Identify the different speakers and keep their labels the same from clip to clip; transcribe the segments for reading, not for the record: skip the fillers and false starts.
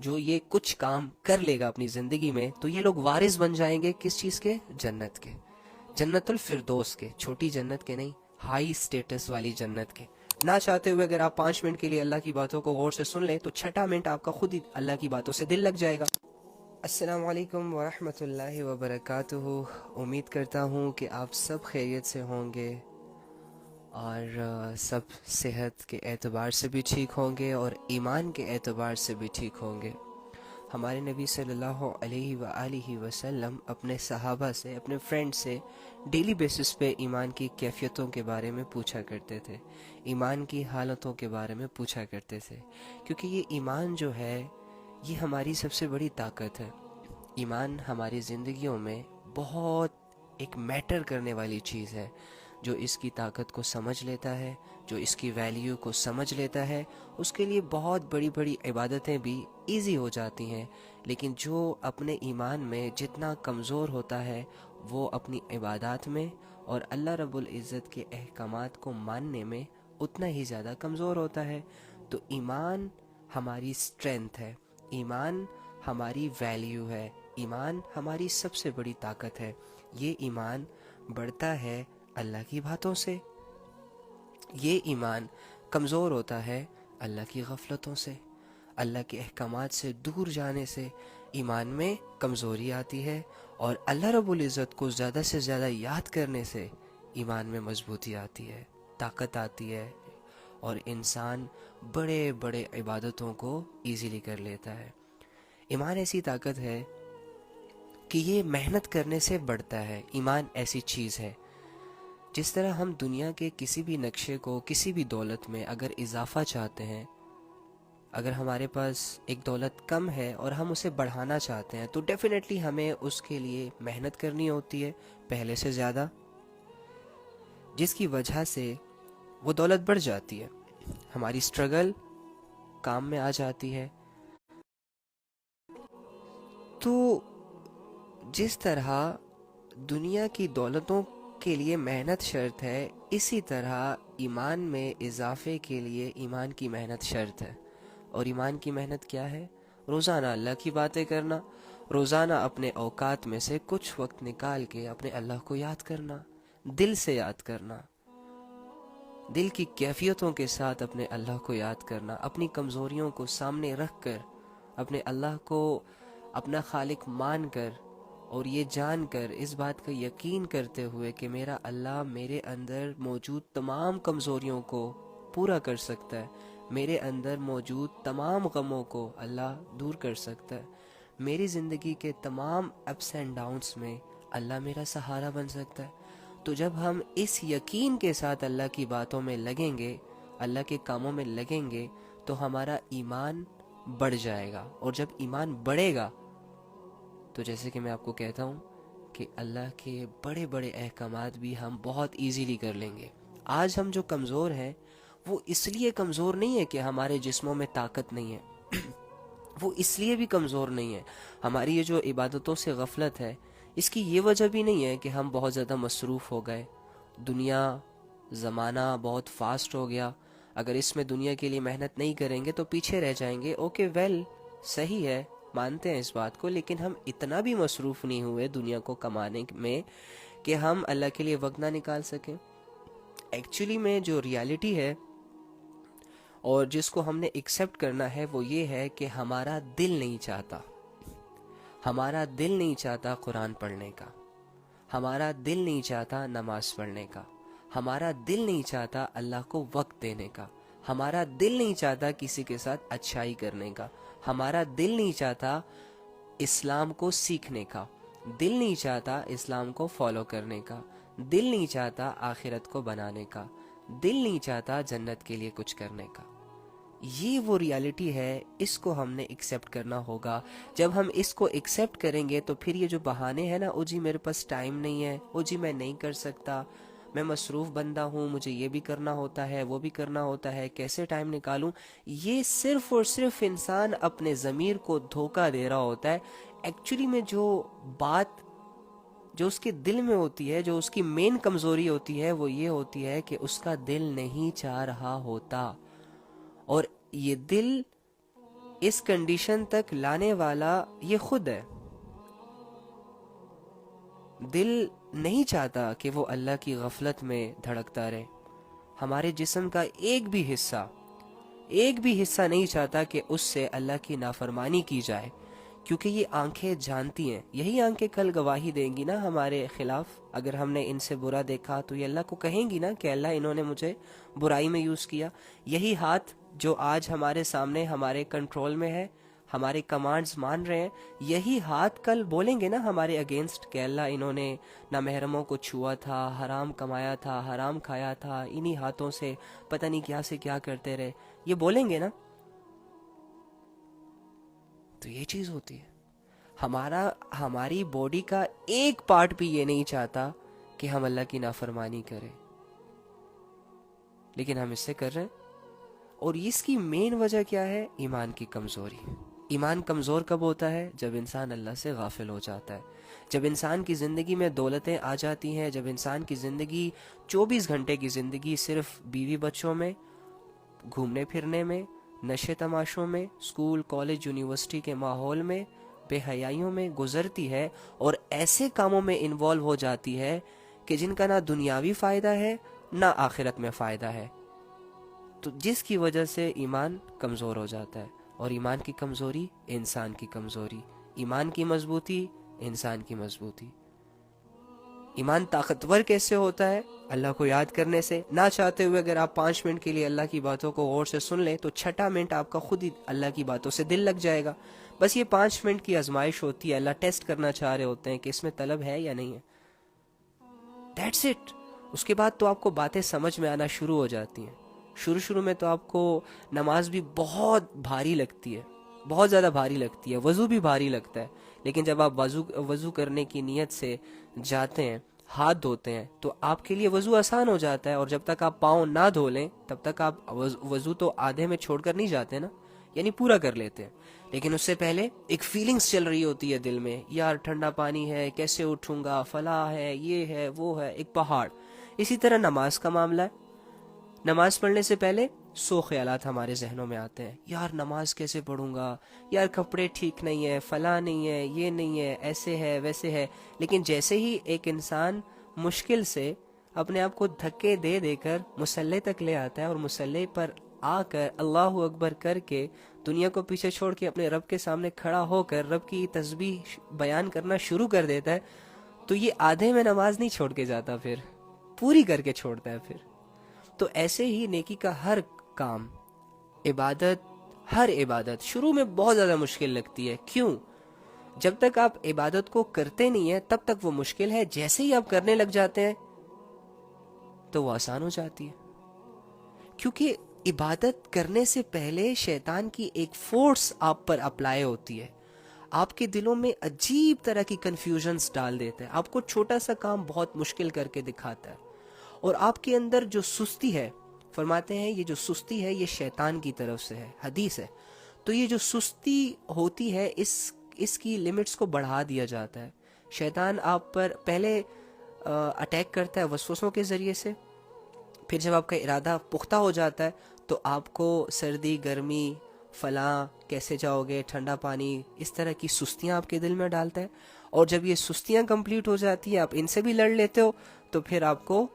Speaker 1: جو یہ کچھ کام کر لے گا اپنی زندگی میں تو یہ لوگ وارث بن جائیں گے کس چیز کے؟ جنت کے، جنت الفردوس کے، چھوٹی جنت کے نہیں، ہائی سٹیٹس والی جنت کے۔ نہ چاہتے ہوئے اگر آپ 5 منٹ کے لیے اللہ کی باتوں کو غور سے سن لیں تو چھٹا منٹ آپ کا خود ہی اللہ کی باتوں سے دل لگ جائے گا۔ السلام علیکم ورحمۃ اللہ وبرکاتہ۔ امید کرتا ہوں کہ آپ سب خیریت سے ہوں گے اور سب صحت کے اعتبار سے بھی ٹھیک ہوں گے اور ایمان کے اعتبار سے بھی ٹھیک ہوں گے۔ ہمارے نبی صلی اللہ علیہ وآلہ وسلم اپنے صحابہ سے، اپنے فرینڈ سے ڈیلی بیسس پہ ایمان کی کیفیتوں کے بارے میں پوچھا کرتے تھے، ایمان کی حالتوں کے بارے میں پوچھا کرتے تھے، کیونکہ یہ ایمان جو ہے یہ ہماری سب سے بڑی طاقت ہے۔ ایمان ہماری زندگیوں میں بہت ایک میٹر کرنے والی چیز ہے۔ جو اس کی طاقت کو سمجھ لیتا ہے، جو اس کی ویلیو کو سمجھ لیتا ہے، اس کے لیے بہت بڑی بڑی عبادتیں بھی ایزی ہو جاتی ہیں، لیکن جو اپنے ایمان میں جتنا کمزور ہوتا ہے وہ اپنی عبادات میں اور اللہ رب العزت کے احکامات کو ماننے میں اتنا ہی زیادہ کمزور ہوتا ہے۔ تو ایمان ہماری سٹرینتھ ہے، ایمان ہماری ویلیو ہے، ایمان ہماری سب سے بڑی طاقت ہے۔ یہ ایمان بڑھتا ہے اللہ کی باتوں سے، یہ ایمان کمزور ہوتا ہے اللہ کی غفلتوں سے، اللہ کے احکامات سے دور جانے سے ایمان میں کمزوری آتی ہے، اور اللہ رب العزت کو زیادہ سے زیادہ یاد کرنے سے ایمان میں مضبوطی آتی ہے، طاقت آتی ہے، اور انسان بڑے بڑے عبادتوں کو ایزیلی کر لیتا ہے۔ ایمان ایسی طاقت ہے کہ یہ محنت کرنے سے بڑھتا ہے۔ ایمان ایسی چیز ہے جس طرح ہم دنیا کے کسی بھی نقشے کو، کسی بھی دولت میں اگر اضافہ چاہتے ہیں، اگر ہمارے پاس ایک دولت کم ہے اور ہم اسے بڑھانا چاہتے ہیں تو ڈیفینیٹلی ہمیں اس کے لیے محنت کرنی ہوتی ہے پہلے سے زیادہ، جس کی وجہ سے وہ دولت بڑھ جاتی ہے، ہماری سٹرگل کام میں آ جاتی ہے۔ تو جس طرح دنیا کی دولتوں کے لیے محنت شرط ہے، اسی طرح ایمان میں اضافے کے لیے ایمان کی محنت شرط ہے۔ اور ایمان کی محنت کیا ہے؟ روزانہ اللہ کی باتیں کرنا، روزانہ اپنے اوقات میں سے کچھ وقت نکال کے اپنے اللہ کو یاد کرنا، دل سے یاد کرنا، دل کی کیفیتوں کے ساتھ اپنے اللہ کو یاد کرنا، اپنی کمزوریوں کو سامنے رکھ کر اپنے اللہ کو اپنا خالق مان کر اور یہ جان کر، اس بات کا یقین کرتے ہوئے کہ میرا اللہ میرے اندر موجود تمام کمزوریوں کو پورا کر سکتا ہے، میرے اندر موجود تمام غموں کو اللہ دور کر سکتا ہے، میری زندگی کے تمام اپس اینڈ ڈاؤنس میں اللہ میرا سہارا بن سکتا ہے۔ تو جب ہم اس یقین کے ساتھ اللہ کی باتوں میں لگیں گے، اللہ کے کاموں میں لگیں گے، تو ہمارا ایمان بڑھ جائے گا، اور جب ایمان بڑھے گا تو جیسے کہ میں آپ کو کہتا ہوں کہ اللہ کے بڑے بڑے احکامات بھی ہم بہت ایزیلی کر لیں گے۔ آج ہم جو کمزور ہیں وہ اس لیے کمزور نہیں ہے کہ ہمارے جسموں میں طاقت نہیں ہے وہ اس لیے بھی کمزور نہیں ہے، ہماری یہ جو عبادتوں سے غفلت ہے اس کی یہ وجہ بھی نہیں ہے کہ ہم بہت زیادہ مصروف ہو گئے، دنیا زمانہ بہت فاسٹ ہو گیا، اگر اس میں دنیا کے لیے محنت نہیں کریں گے تو پیچھے رہ جائیں گے۔ اوکے ویل، صحیح ہے، مانتے ہیں اس بات کو، لیکن ہم اتنا بھی مصروف نہیں ہوئے دنیا کو کمانے میں کہ ہم اللہ کے لیے وقت نہ نکال سکیں۔ ایکچولی میں جو ریالٹی ہے اور جس کو ہم نے ایکسیپٹ کرنا ہے وہ یہ ہے کہ ہمارا دل نہیں چاہتا، ہمارا دل نہیں چاہتا قرآن پڑھنے کا، ہمارا دل نہیں چاہتا نماز پڑھنے کا، ہمارا دل نہیں چاہتا اللہ کو وقت دینے کا، ہمارا دل نہیں چاہتا کسی کے ساتھ اچھائی کرنے کا، ہمارا دل نہیں چاہتا اسلام کو سیکھنے کا، دل نہیں چاہتا اسلام کو فالو کرنے کا، دل نہیں چاہتا آخرت کو بنانے کا، دل نہیں چاہتا جنت کے لیے کچھ کرنے کا۔ یہ وہ ریالٹی ہے، اس کو ہم نے ایکسیپٹ کرنا ہوگا۔ جب ہم اس کو ایکسیپٹ کریں گے تو پھر یہ جو بہانے ہیں نا، او جی میرے پاس ٹائم نہیں ہے، او جی میں نہیں کر سکتا، میں مصروف بندہ ہوں، مجھے یہ بھی کرنا ہوتا ہے، وہ بھی کرنا ہوتا ہے، کیسے ٹائم نکالوں، یہ صرف اور صرف انسان اپنے ضمیر کو دھوکہ دے رہا ہوتا ہے۔ ایکچولی میں جو بات جو اس کے دل میں ہوتی ہے، جو اس کی مین کمزوری ہوتی ہے، وہ یہ ہوتی ہے کہ اس کا دل نہیں چاہ رہا ہوتا، اور یہ دل اس کنڈیشن تک لانے والا یہ خود ہے. دل نہیں چاہتا کہ وہ اللہ کی غفلت میں دھڑکتا رہے. ہمارے جسم کا ایک بھی حصہ نہیں چاہتا کہ اس سے اللہ کی نافرمانی کی جائے، کیونکہ یہ آنکھیں جانتی ہیں. یہی آنکھیں کل گواہی دیں گی نا ہمارے خلاف. اگر ہم نے ان سے برا دیکھا تو یہ اللہ کو کہیں گی نا کہ اللہ انہوں نے مجھے برائی میں یوز کیا. یہی ہاتھ جو آج ہمارے سامنے ہمارے کنٹرول میں ہے، ہمارے کمانڈز مان رہے ہیں، یہی ہاتھ کل بولیں گے نا ہمارے اگینسٹ کہ اللہ انہوں نے نامحرموں کو چھوا تھا، حرام کمایا تھا، حرام کھایا تھا، انہی ہاتھوں سے پتہ نہیں کیا سے کیا کرتے رہے. یہ بولیں گے نا. تو یہ چیز ہوتی ہے. ہماری باڈی کا ایک پارٹ بھی یہ نہیں چاہتا کہ ہم اللہ کی نافرمانی کریں، لیکن ہم اس سے کر رہے ہیں. اور اس کی مین وجہ کیا ہے؟ ایمان کی کمزوری. ایمان کمزور کب ہوتا ہے؟ جب انسان اللہ سے غافل ہو جاتا ہے، جب انسان کی زندگی میں دولتیں آ جاتی ہیں، جب انسان کی زندگی 24 گھنٹے کی زندگی صرف بیوی بچوں میں، گھومنے پھرنے میں، نشے تماشوں میں، اسکول کالج یونیورسٹی کے ماحول میں، بے حیائیوں میں گزرتی ہے، اور ایسے کاموں میں انوالو ہو جاتی ہے کہ جن کا نہ دنیاوی فائدہ ہے نہ آخرت میں فائدہ ہے. تو جس کی وجہ سے ایمان کمزور ہو جاتا ہے. اور ایمان کی کمزوری انسان کی کمزوری، ایمان کی مضبوطی انسان کی مضبوطی. ایمان طاقتور کیسے ہوتا ہے؟ اللہ کو یاد کرنے سے. نہ چاہتے ہوئے اگر آپ 5 منٹ کے لیے اللہ کی باتوں کو غور سے سن لیں تو 6واں منٹ آپ کا خود ہی اللہ کی باتوں سے دل لگ جائے گا. بس یہ 5 منٹ کی آزمائش ہوتی ہے. اللہ ٹیسٹ کرنا چاہ رہے ہوتے ہیں کہ اس میں طلب ہے یا نہیں ہے. That's it. اس کے بعد تو آپ کو باتیں سمجھ میں آنا شروع ہو جاتی ہیں. شروع میں تو آپ کو نماز بھی بہت بھاری لگتی ہے، بہت زیادہ بھاری لگتی ہے. وضو بھی بھاری لگتا ہے. لیکن جب آپ وضو کرنے کی نیت سے جاتے ہیں، ہاتھ دھوتے ہیں، تو آپ کے لیے وضو آسان ہو جاتا ہے. اور جب تک آپ پاؤں نہ دھو لیں تب تک آپ وضو تو آدھے میں چھوڑ کر نہیں جاتے نا، یعنی پورا کر لیتے ہیں. لیکن اس سے پہلے ایک فیلنگز چل رہی ہوتی ہے دل میں، یار ٹھنڈا پانی ہے، کیسے اٹھوں گا، فلاں ہے، یہ ہے، وہ ہے، ایک پہاڑ. اسی طرح نماز کا معاملہ ہے. نماز پڑھنے سے پہلے 100 خیالات ہمارے ذہنوں میں آتے ہیں. یار نماز کیسے پڑھوں گا، یار کپڑے ٹھیک نہیں ہے، فلاں نہیں ہے، یہ نہیں ہے، ایسے ہے ویسے ہے. لیکن جیسے ہی ایک انسان مشکل سے اپنے آپ کو دھکے دے دے کر مصلی تک لے آتا ہے، اور مصلی پر آ کر اللہ اکبر کر کے دنیا کو پیچھے چھوڑ کے اپنے رب کے سامنے کھڑا ہو کر رب کی تسبیح بیان کرنا شروع کر دیتا ہے، تو یہ آدھے میں نماز نہیں چھوڑ کے جاتا، پھر پوری کر کے چھوڑتا ہے. پھر تو ایسے ہی نیکی کا ہر کام، ہر عبادت شروع میں بہت زیادہ مشکل لگتی ہے. کیوں؟ جب تک آپ عبادت کو کرتے نہیں ہیں تب تک وہ مشکل ہے. جیسے ہی آپ کرنے لگ جاتے ہیں تو وہ آسان ہو جاتی ہے. کیونکہ عبادت کرنے سے پہلے شیطان کی ایک فورس آپ پر اپلائی ہوتی ہے. آپ کے دلوں میں عجیب طرح کی کنفیوژنز ڈال دیتا ہے. آپ کو چھوٹا سا کام بہت مشکل کر کے دکھاتا ہے. اور آپ کے اندر جو سستی ہے، فرماتے ہیں یہ جو سستی ہے یہ شیطان کی طرف سے ہے، حدیث ہے. تو یہ جو سستی ہوتی ہے اس کی لیمٹس کو بڑھا دیا جاتا ہے. شیطان آپ پر پہلے اٹیک کرتا ہے وسوسوں کے ذریعے سے. پھر جب آپ کا ارادہ پختہ ہو جاتا ہے تو آپ کو سردی گرمی، فلاں کیسے جاؤ گے، ٹھنڈا پانی، اس طرح کی سستیاں آپ کے دل میں ڈالتا ہے. اور جب یہ سستیاں کمپلیٹ ہو جاتی ہیں، آپ ان سے بھی لڑ لیتے ہو، تو پھر آپ کو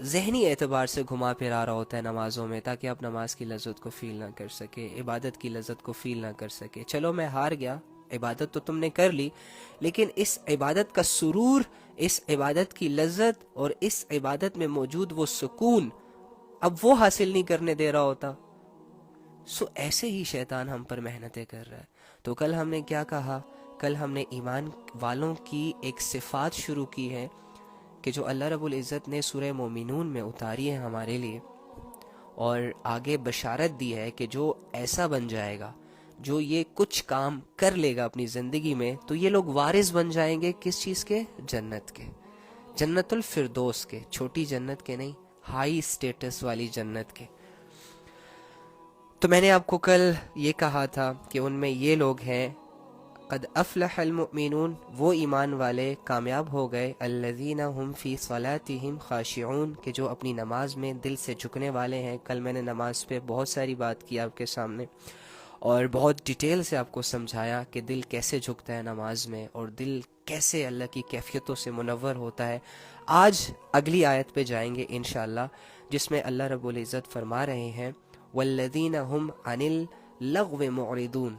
Speaker 1: ذہنی اعتبار سے گھما پھرا رہا ہوتا ہے نمازوں میں، تاکہ آپ نماز کی لذت کو فیل نہ کر سکے، عبادت کی لذت کو فیل نہ کر سکے. چلو میں ہار گیا، عبادت تو تم نے کر لی، لیکن اس عبادت کا سرور، اس عبادت کی لذت اور اس عبادت میں موجود وہ سکون اب وہ حاصل نہیں کرنے دے رہا ہوتا. ایسے ہی شیطان ہم پر محنتیں کر رہا ہے. تو کل ہم نے کیا کہا؟ کل ہم نے ایمان والوں کی ایک صفات شروع کی ہے کہ جو اللہ رب العزت نے سورہ مومنون میں اتاری ہے ہمارے لیے، اور آگے بشارت دی ہے کہ جو ایسا بن جائے گا، جو یہ کچھ کام کر لے گا اپنی زندگی میں، تو یہ لوگ وارث بن جائیں گے کس چیز کے؟ جنت کے، جنت الفردوس کے. چھوٹی جنت کے نہیں، ہائی سٹیٹس والی جنت کے. تو میں نے آپ کو کل یہ کہا تھا کہ ان میں یہ لوگ ہیں، قد افلح المؤمنون، وہ ایمان والے کامیاب ہو گئے، الذین هم فی صلاتہم خاشعون، کہ جو اپنی نماز میں دل سے جھکنے والے ہیں. کل میں نے نماز پہ بہت ساری بات کی آپ کے سامنے، اور بہت ڈیٹیل سے آپ کو سمجھایا کہ دل کیسے جھکتا ہے نماز میں، اور دل کیسے اللہ کی کیفیتوں سے منور ہوتا ہے۔ آج اگلی آیت پہ جائیں گے انشاءاللہ، جس میں اللہ رب العزت فرما رہے ہیں والذین هم عن اللغو معرضون،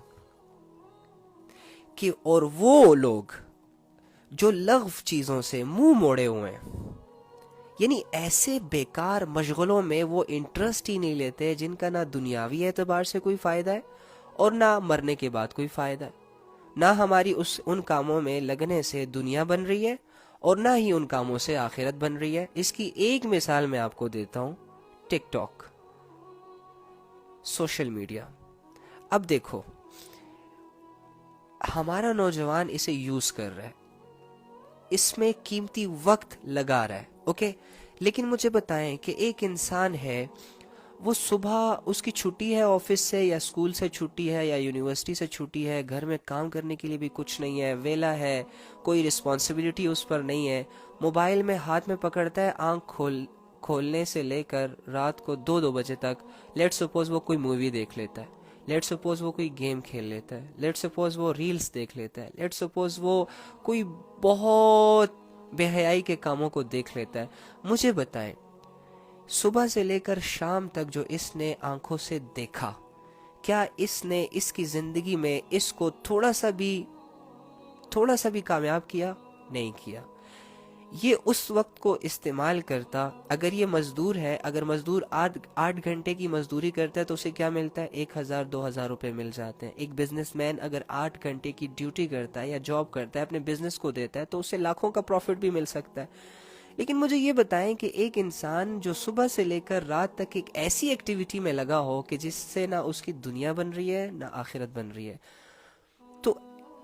Speaker 1: کہ اور وہ لوگ جو لغو چیزوں سے منہ موڑے ہوئے ہیں، یعنی ایسے بیکار مشغلوں میں وہ انٹرسٹ ہی نہیں لیتے جن کا نہ دنیاوی اعتبار سے کوئی فائدہ ہے اور نہ مرنے کے بعد کوئی فائدہ ہے، نہ ہماری ان کاموں میں لگنے سے دنیا بن رہی ہے اور نہ ہی ان کاموں سے آخرت بن رہی ہے۔ اس کی ایک مثال میں آپ کو دیتا ہوں، ٹک ٹاک، سوشل میڈیا۔ اب دیکھو، ہمارا نوجوان اسے یوز کر رہا ہے، اس میں قیمتی وقت لگا رہا ہے، اوکے، لیکن مجھے بتائیں کہ ایک انسان ہے، وہ صبح اس کی چھٹی ہے آفس سے یا اسکول سے چھٹی ہے یا یونیورسٹی سے چھٹی ہے، گھر میں کام کرنے کے لیے بھی کچھ نہیں ہے، ویلا ہے، کوئی رسپانسبلٹی اس پر نہیں ہے، موبائل میں ہاتھ میں پکڑتا ہے، آنکھ کھولنے سے لے کر رات کو 2 بجے تک، لیٹ سپوز وہ کوئی مووی دیکھ لیتا ہے، لیٹ سپوز وہ کوئی گیم کھیل لیتا ہے، لیٹ سپوز وہ ریلز دیکھ لیتا ہے، لیٹ سپوز وہ کوئی بہت بے حیائی کے کاموں کو دیکھ لیتا ہے۔ مجھے بتائیں، صبح سے لے کر شام تک جو اس نے آنکھوں سے دیکھا، کیا اس نے اس کی زندگی میں اس کو تھوڑا سا بھی کامیاب کیا؟ نہیں کیا۔ یہ اس وقت کو استعمال کرتا، اگر یہ مزدور ہے، اگر مزدور 8 گھنٹے کی مزدوری کرتا ہے تو اسے کیا ملتا ہے؟ 1,000 2,000 روپے مل جاتے ہیں۔ ایک بزنس مین اگر 8 گھنٹے کی ڈیوٹی کرتا ہے یا جاب کرتا ہے، اپنے بزنس کو دیتا ہے، تو اسے لاکھوں کا پروفٹ بھی مل سکتا ہے۔ لیکن مجھے یہ بتائیں کہ ایک انسان جو صبح سے لے کر رات تک ایک ایسی ایکٹیویٹی میں لگا ہو کہ جس سے نہ اس کی دنیا بن رہی ہے نہ آخرت بن رہی ہے، تو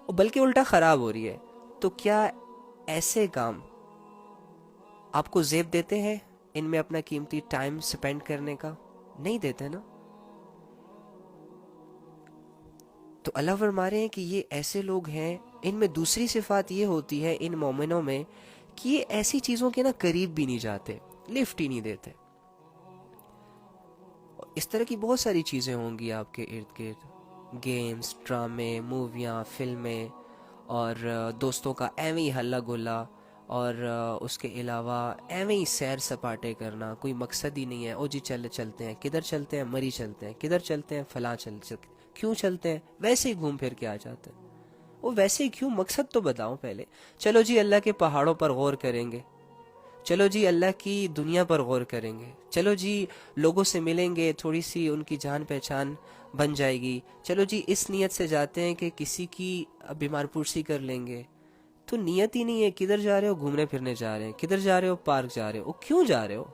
Speaker 1: بلکہ الٹا خراب ہو رہی ہے، تو کیا ایسے کام آپ کو زیب دیتے ہیں ان میں اپنا قیمتی ٹائم سپینڈ کرنے کا؟ نہیں دیتے نا۔ تو اللہ فرما رہے ہیں کہ یہ ایسے لوگ ہیں، ان میں دوسری صفات یہ ہوتی ہے ان مومنوں میں کہ یہ ایسی چیزوں کے نا قریب بھی نہیں جاتے، لفٹ ہی نہیں دیتے۔ اس طرح کی بہت ساری چیزیں ہوں گی آپ کے ارد گرد، گیمز، ڈرامے، موویاں، فلمیں، اور دوستوں کا ایویں ہی ہلا گلا، اور اس کے علاوہ ایویں ہی سیر سپاٹے کرنا، کوئی مقصد ہی نہیں ہے۔ او جی چلتے ہیں، کدھر چلتے ہیں؟ مری چلتے ہیں، کدھر چلتے ہیں؟ فلاں چلتے، کیوں چلتے ہیں؟ ویسے ہی گھوم پھر کے آ جاتے ہیں۔ وہ ویسے ہی کیوں؟ مقصد تو بتاؤ پہلے۔ چلو جی اللہ کے پہاڑوں پر غور کریں گے، چلو جی اللہ کی دنیا پر غور کریں گے، چلو جی لوگوں سے ملیں گے، تھوڑی سی ان کی جان پہچان بن جائے گی، چلو جی اس نیت سے جاتے ہیں کہ کسی کی بیمار پرسی کر لیں گے۔ تو نیت ہی نہیں ہے، کدھر جا رہے ہو؟ گھومنے پھرنے جا رہے ہیں۔ کدھر جا رہے ہو؟ پارک جا رہے ہو۔ کیوں جا رہے ہو؟